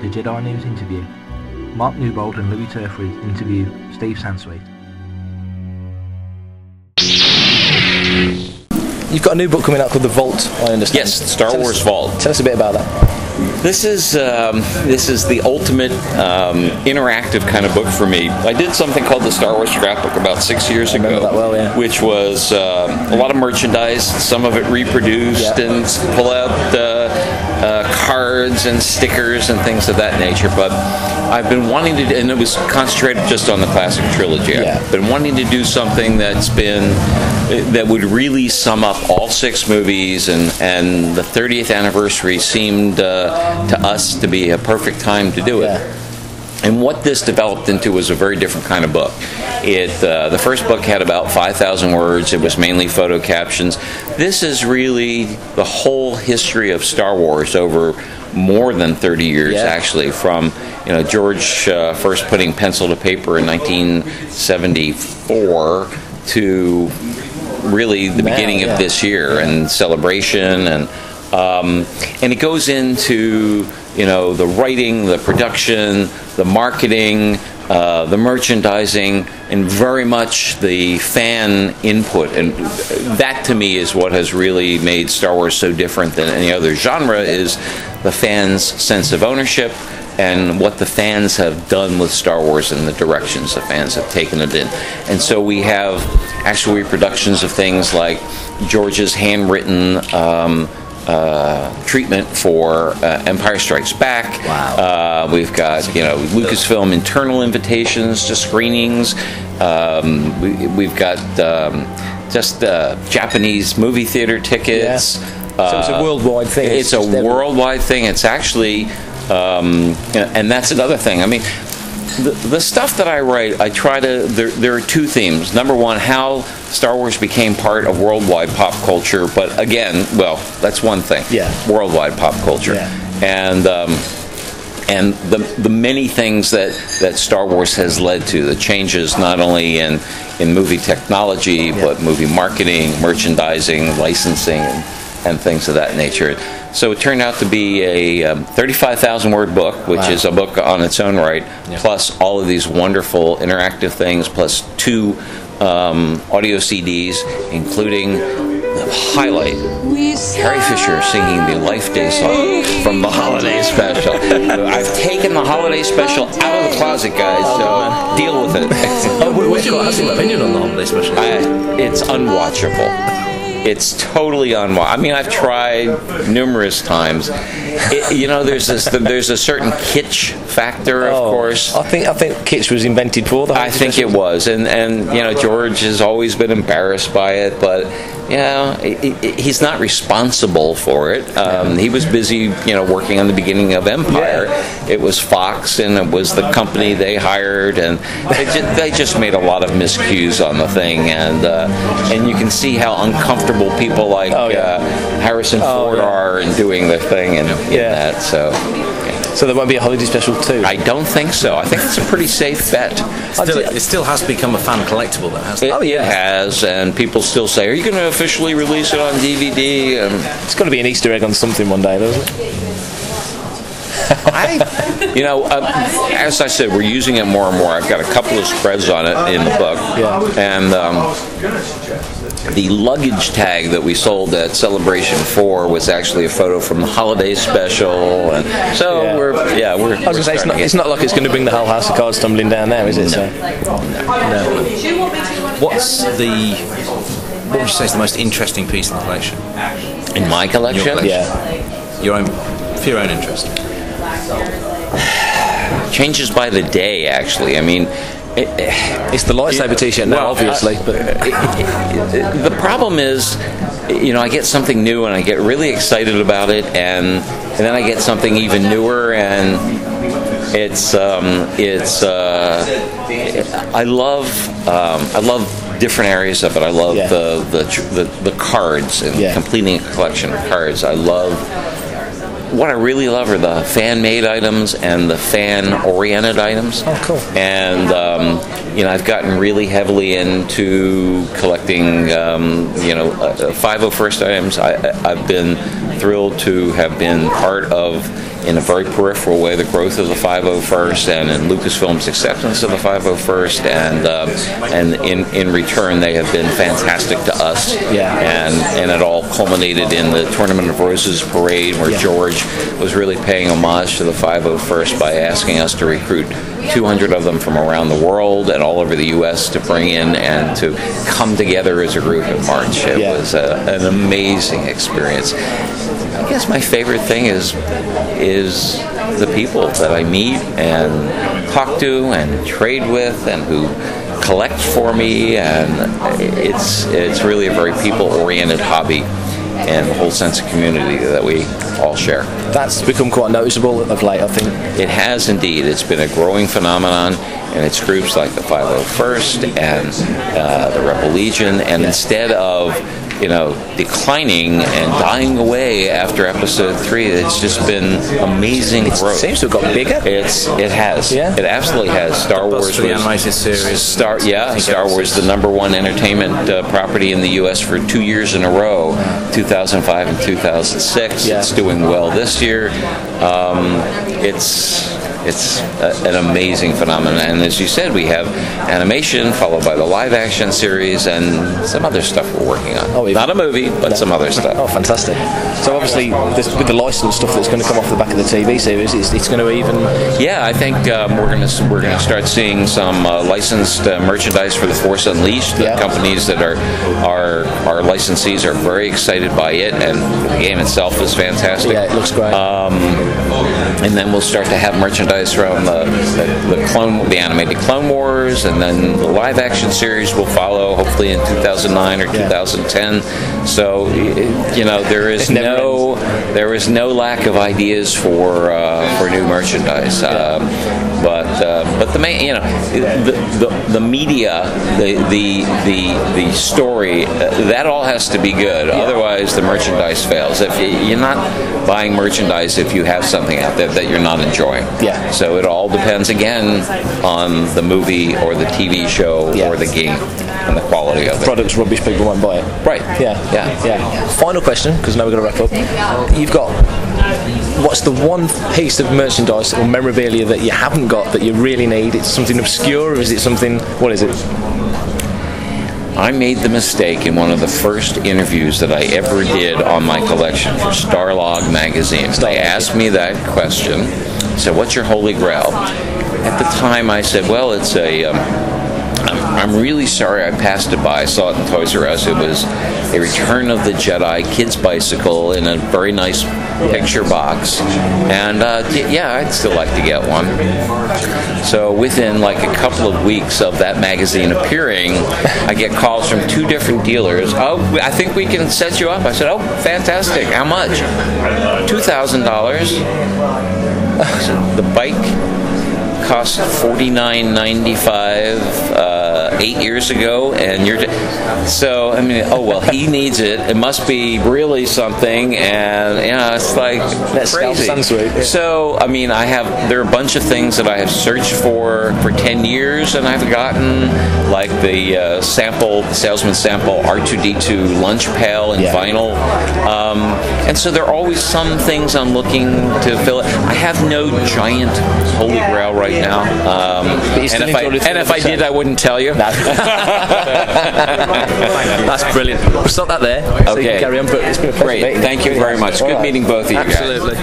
the Jedi News interview. Mark Newbold and Louis Turfree interview Steve Sansweet. You've got a new book coming out called The Vault, I understand. Yes, Star Wars Vault. Tell us a bit about that. This is the ultimate interactive kind of book for me. I did something called the Star Wars Scrapbook about 6 years ago, that well, yeah. which was a lot of merchandise, some of it reproduced, and pull out cards and stickers and things of that nature. But I've been wanting to, and it was concentrated just on the classic trilogy. Yeah. I've been wanting to do something that would really sum up all 6 movies, and the 30th anniversary seemed to us to be a perfect time to do it. Yeah. And what this developed into was a very different kind of book. The first book had about 5,000 words. It was mainly photo captions. This is really the whole history of Star Wars over more than 30 years, actually, from George first putting pencil to paper in 1974 to really the beginning of this year and Celebration, and it goes into the writing, the production, the marketing, the merchandising, and very much the fan input. And that, to me, is what has really made Star Wars so different than any other genre, is the fans' sense of ownership and what the fans have done with Star Wars and the directions the fans have taken it in. And so we have actual reproductions of things like George's handwritten treatment for Empire Strikes Back. Wow. We've got Lucasfilm internal invitations to screenings. We've got just Japanese movie theater tickets. Yeah. So it's a worldwide thing. It's a worldwide thing. It's actually, and that's another thing. I mean, the stuff that I write, I try to. There are 2 themes. Number one, how Star Wars became part of worldwide pop culture. But again, well, that's one thing. Yeah. Worldwide pop culture. Yeah. And the many things that Star Wars has led to, the changes not only in movie technology, but movie marketing, merchandising, licensing, and things of that nature. So it turned out to be a 35,000-word book, which is a book on its own right, plus all of these wonderful interactive things, plus 2 audio CDs, including the highlight, Carrie Fisher singing the Life Day song from the Holiday Special. I've taken the Holiday Special out of the closet, guys, so deal with it. What's your opinion on the Holiday Special? It's unwatchable. It's totally unwatchable. I mean, I've tried numerous times. There's a certain kitsch factor, of course. I think kitsch was invented for that. I think it was, and George has always been embarrassed by it, but he's not responsible for it. He was busy, working on the beginning of Empire. Yeah. It was Fox, and it was the company they hired, and they just made a lot of miscues on the thing, and you can see how uncomfortable people like Harrison Ford are in doing the thing and that. So there won't be a holiday special too? I don't think so. I think it's a pretty safe bet. It still has become a fan collectible, though, hasn't it? It has, and people still say, "Are you going to officially release it on DVD?" It's got to be an Easter egg on something one day, doesn't it? As I said, we're using it more and more. I've got a couple of spreads on it in the book, and the luggage tag that we sold at Celebration 4 was actually a photo from the Holiday Special, and so we're. I was going to say it's not like it's going to bring the whole house of cards tumbling down there, is it? No. What would you say is the most interesting piece in the collection? In my collection? For your own interest. Changes by the day, actually. I mean, it's the lightsaber T-shirt now, obviously. But the problem is, I get something new and I get really excited about it, and then I get something even newer, and I love different areas of it. I love the cards and completing a collection of cards. What I really love are the fan-made items and the fan-oriented items. Oh, cool. And, I've gotten really heavily into collecting, 501st items. I've been thrilled to have been part of, in a very peripheral way, the growth of the 501st, and in Lucasfilm's acceptance of the 501st, and in return, they have been fantastic to us. And it all culminated in the Tournament of Roses parade, where George was really paying homage to the 501st by asking us to recruit 200 of them from around the world and all over the U.S. to bring in and to come together as a group at March. It was an amazing experience. I guess my favorite thing is the people that I meet and talk to and trade with and who collect for me, and it's really a very people-oriented hobby and the whole sense of community that we all share. That's become quite noticeable of late, I think. It has indeed. It's been a growing phenomenon, and it's groups like the 501st and the Rebel Legion, and instead of declining and dying away after episode 3, it's just been amazing growth. It seems to have got bigger. It has. Yeah. It absolutely has. Star Wars was the animated series. Star Wars, the #1 entertainment property in the U.S. for 2 years in a row, 2005 and 2006. It's doing well this year. It's an amazing phenomenon, and as you said, we have animation followed by the live-action series and some other stuff we're working on. Not a movie, but some other stuff. Oh, fantastic! So obviously, with the licensed stuff that's going to come off the back of the TV series, it's going to even. Yeah, I think we're going to start seeing some licensed merchandise for the Force Unleashed. The companies that are licensees are very excited by it, and the game itself is fantastic. Yeah, it looks great. And then we'll start to have merchandise from the animated Clone Wars, and then the live action series will follow hopefully in 2009 or 2010. So there is no lack of ideas for new merchandise. But the main the media, the story, that all has to be good. Otherwise the merchandise fails. If you're not buying merchandise if you have something out there that you're not enjoying. So it all depends again on the movie or the TV show or the game and the quality of it. Product's rubbish, people won't buy it. Right. Yeah. Final question, because now we're going to wrap up. You've got, what's the one piece of merchandise or memorabilia that you haven't got that you really need? It's something obscure, or is it something, what is it? I made the mistake in one of the first interviews that I ever did on my collection for Starlog magazine. They asked me that question. So, what's your holy grail? At the time, I said, well, it's I'm really sorry I passed it by. I saw it in Toys R Us. It was a Return of the Jedi kid's bicycle in a very nice picture box. And I'd still like to get one. So within like a couple of weeks of that magazine appearing, I get calls from 2 different dealers. Oh, I think we can set you up. I said, oh, fantastic. How much? $2,000. I said, the bike cost $49.95 8 years ago, and so I mean, oh well, he needs it. It must be really something, and it's like crazy. Sansweet. So I mean, there are a bunch of things that I have searched for 10 years, and I've gotten like the salesman sample R2D2 lunch pail in vinyl, and so there are always some things I'm looking to fill it. I have no giant holy grail right now, and if I did, I wouldn't tell you. That's brilliant. We'll stop that there. Okay. So you can carry on, but it's been a pleasure. Great. Thank you very much. Good meeting both of you guys. Absolutely.